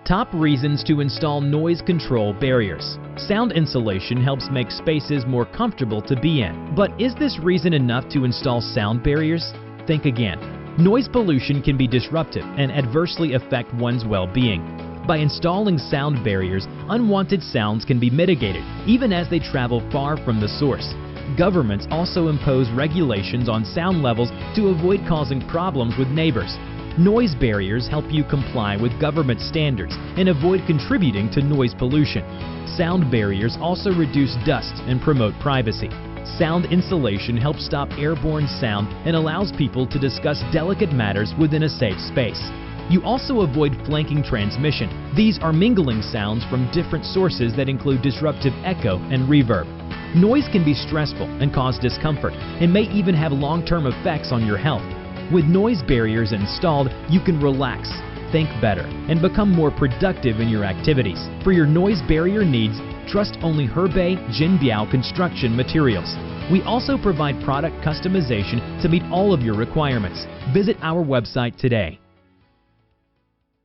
Top reasons to install noise control barriers. Sound insulation helps make spaces more comfortable to be in. But is this reason enough to install sound barriers? Think again. Noise pollution can be disruptive and adversely affect one's well-being. By installing sound barriers, unwanted sounds can be mitigated, even as they travel far from the source. Governments also impose regulations on sound levels to avoid causing problems with neighbors. Noise barriers help you comply with government standards and avoid contributing to noise pollution. Sound barriers also reduce dust and promote privacy. Sound insulation helps stop airborne sound and allows people to discuss delicate matters within a safe space. You also avoid flanking transmission. These are mingling sounds from different sources that include disruptive echo and reverb. Noise can be stressful and cause discomfort, and may even have long-term effects on your health. With noise barriers installed, you can relax, think better, and become more productive in your activities. For your noise barrier needs, trust only Hebei Jinbiao construction materials. We also provide product customization to meet all of your requirements. Visit our website today.